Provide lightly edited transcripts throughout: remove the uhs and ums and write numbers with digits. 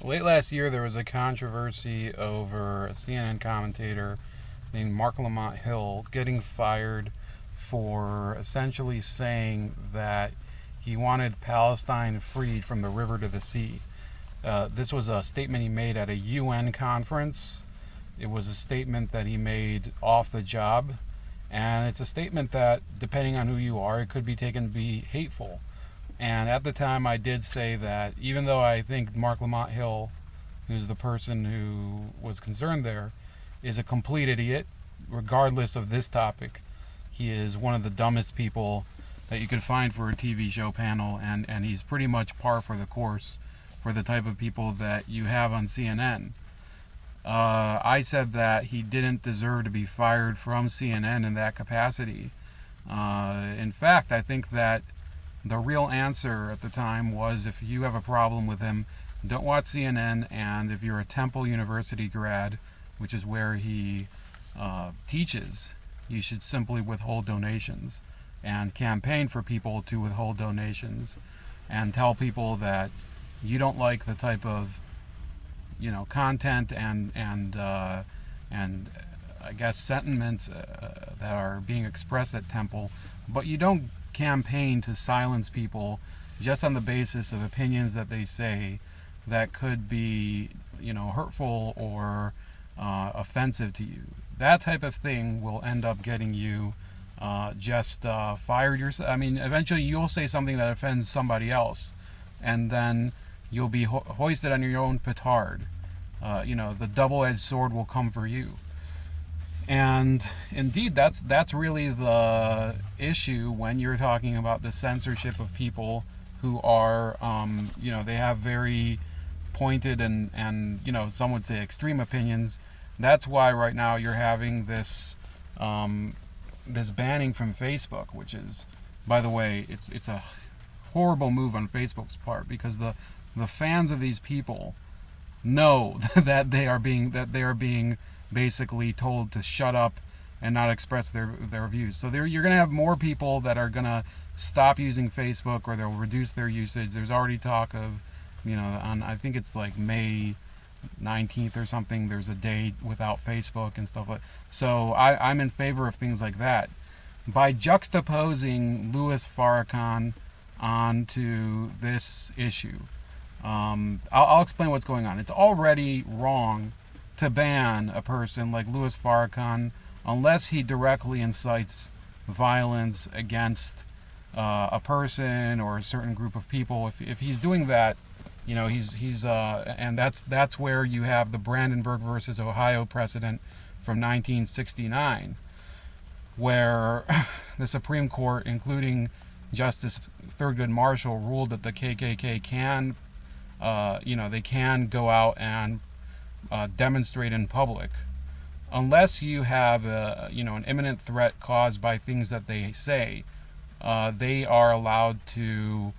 Late last year, there was a controversy over a CNN commentator named Mark Lamont Hill getting fired for essentially saying that he wanted Palestine freed from the river to the sea. This was a statement he made at a UN conference. It was a statement that he made off the job. And it's a statement that, depending on who you are, it could be taken to be hateful. And at the time, I did say that even though I think Mark Lamont Hill, who's the person who was concerned there, is a complete idiot, regardless of this topic, he is one of the dumbest people that you could find for a TV show panel, and he's pretty much par for the course for the type of people that you have on CNN. I said that he didn't deserve to be fired from CNN in that capacity. In fact, I think that the real answer at the time was, if you have a problem with him, don't watch CNN, and if you're a Temple University grad, which is where he teaches, you should simply withhold donations and campaign for people to withhold donations and tell people that you don't like the type of content and I guess sentiments that are being expressed at Temple, but you don't campaign to silence people just on the basis of opinions that they say that could be hurtful or offensive to you. That type of thing will end up getting you just fired yourself. I mean, eventually you'll say something that offends somebody else, and then you'll be hoisted on your own petard. The double-edged sword will come for you. And indeed, that's really the issue when you're talking about the censorship of people who are, they have very pointed and some would say extreme opinions. That's why right now you're having this banning from Facebook, which is, by the way, it's a horrible move on Facebook's part, because the fans of these people know that they are being basically told to shut up and not express their views. So you're going to have more people that are going to stop using Facebook, or they'll reduce their usage. There's already talk of, on, I think it's like May 19th or something, there's a day without Facebook and stuff like that. So I'm in favor of things like that. By juxtaposing Louis Farrakhan onto this issue, I'll explain what's going on. It's already wrong to ban a person like Louis Farrakhan unless he directly incites violence against a person or a certain group of people. If he's doing that, he's and that's where you have the Brandenburg versus Ohio precedent from 1969, where the Supreme Court, including Justice Thurgood Marshall, ruled that the KKK can, they can go out and demonstrate in public, unless you have an imminent threat caused by things that they say. They are allowed to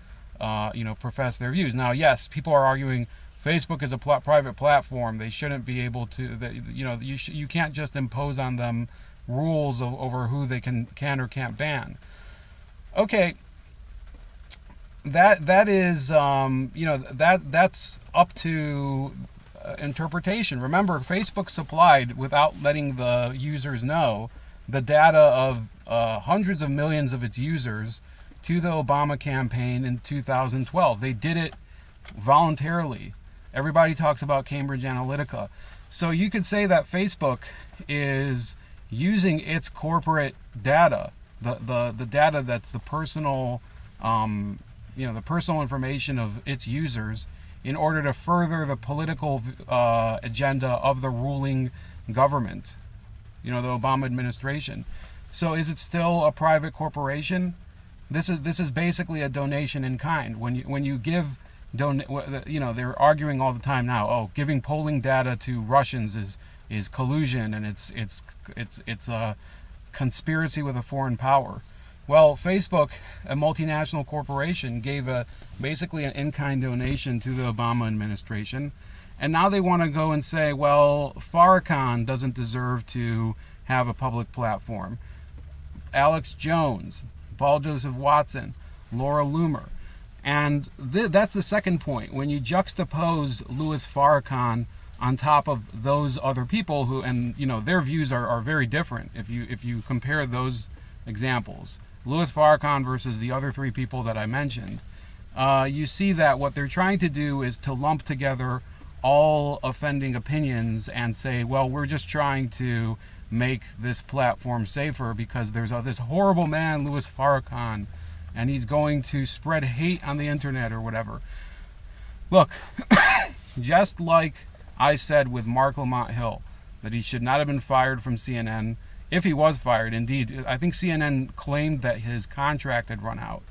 profess their views. Now, yes, people are arguing Facebook is a private platform. They shouldn't be able to. You can't just impose on them rules over who they can or can't ban. Okay. That is that's up to interpretation. Remember, Facebook supplied, without letting the users know, the data of hundreds of millions of its users to the Obama campaign in 2012. They did it voluntarily. Everybody talks about Cambridge Analytica. So you could say that Facebook is using its corporate data, the data that's the personal the personal information of its users, in order to further the political agenda of the ruling government, the Obama administration. So is it still a private corporation? This is basically a donation in kind. When you give they're arguing all the time now, giving polling data to Russians is collusion, and it's a conspiracy with a foreign power. Well, Facebook, a multinational corporation, gave basically an in-kind donation to the Obama administration, and now they want to go and say, well, Farrakhan doesn't deserve to have a public platform. Alex Jones, Paul Joseph Watson, Laura Loomer. And that's the second point. When you juxtapose Louis Farrakhan on top of those other people who, and their views are very different. If you compare those examples, Louis Farrakhan versus the other three people that I mentioned, you see that what they're trying to do is to lump together all offending opinions and say, well, we're just trying to make this platform safer because there's this horrible man, Louis Farrakhan, and he's going to spread hate on the internet or whatever. Look, just like I said with Mark Lamont Hill, that he should not have been fired from CNN, if he was fired. Indeed, I think CNN claimed that his contract had run out.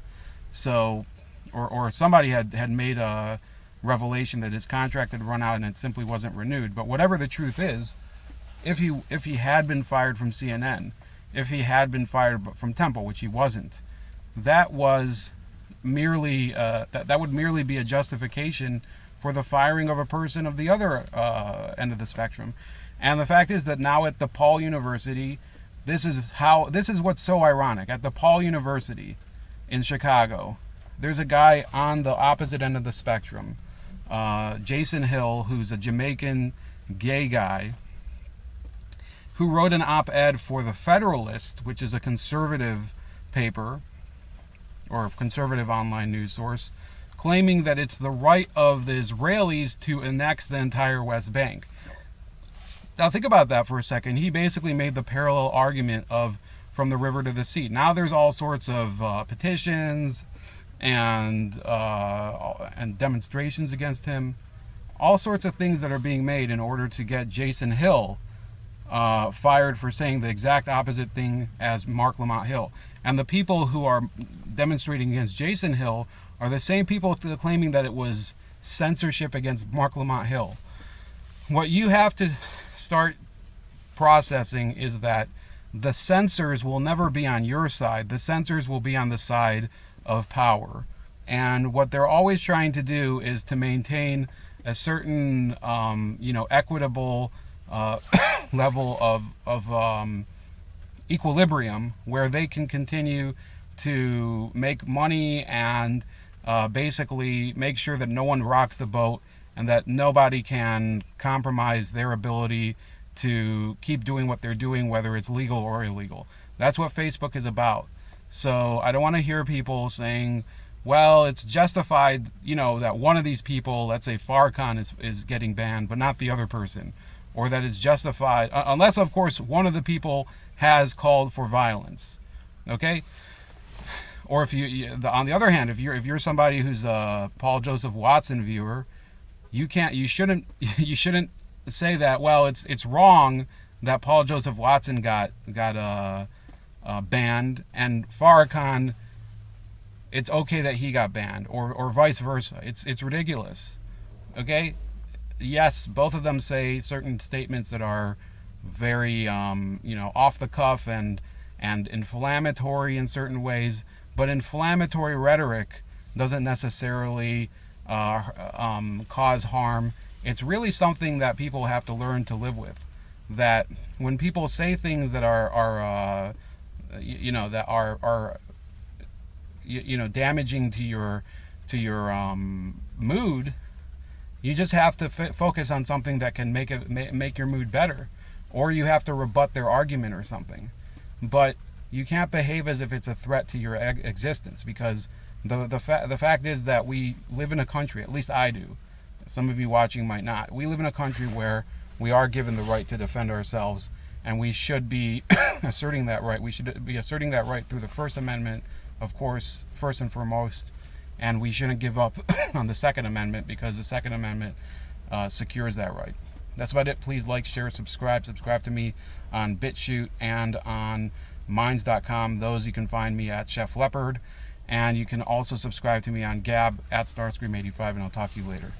So, or somebody had made a revelation that his contract had run out and it simply wasn't renewed. But whatever the truth is, if he had been fired from CNN, if he had been fired from Temple, which he wasn't, that was merely that would merely be a justification for the firing of a person of the other end of the spectrum. And the fact is that now at DePaul University, this is what's so ironic. At DePaul University in Chicago, there's a guy on the opposite end of the spectrum, Jason Hill, who's a Jamaican gay guy, who wrote an op-ed for The Federalist, which is a conservative paper, or a conservative online news source, claiming that it's the right of the Israelis to annex the entire West Bank. Now think about that for a second. He basically made the parallel argument of from the river to the sea. Now there's all sorts of petitions and demonstrations against him. All sorts of things that are being made in order to get Jason Hill fired for saying the exact opposite thing as Mark Lamont Hill. And the people who are demonstrating against Jason Hill are the same people claiming that it was censorship against Mark Lamont Hill. What you have to start processing is that the censors will never be on your side. The censors will be on the side of power. And what they're always trying to do is to maintain a certain, equitable level of equilibrium where they can continue to make money and basically make sure that no one rocks the boat and that nobody can compromise their ability to keep doing what they're doing, whether it's legal or illegal. That's what Facebook is about. So I don't want to hear people saying, well, it's justified, that one of these people, let's say Farrakhan, is getting banned, but not the other person. Or that it's justified, unless, of course, one of the people has called for violence. Okay? Or if on the other hand, if you're somebody who's a Paul Joseph Watson viewer, you shouldn't say that, well, it's wrong that Paul Joseph Watson got banned and Farrakhan, it's okay that he got banned, or vice versa. It's ridiculous. Okay? Yes, both of them say certain statements that are very off the cuff and inflammatory in certain ways, but inflammatory rhetoric doesn't necessarily cause harm. It's really something that people have to learn to live with. That when people say things that are damaging to your mood, you just have to focus on something that can make your mood better, or you have to rebut their argument or something. But you can't behave as if it's a threat to your existence, because the fact is that we live in a country, at least I do. Some of you watching might not. We live in a country where we are given the right to defend ourselves, and we should be asserting that right. We should be asserting that right through the First Amendment, of course, first and foremost, and we shouldn't give up on the Second Amendment, because the Second Amendment secures that right. That's about it. Please like, share, subscribe. Subscribe to me on BitChute and on Minds.com. Those you can find me at Chef Leopard. And you can also subscribe to me on Gab at Starscream85, and I'll talk to you later.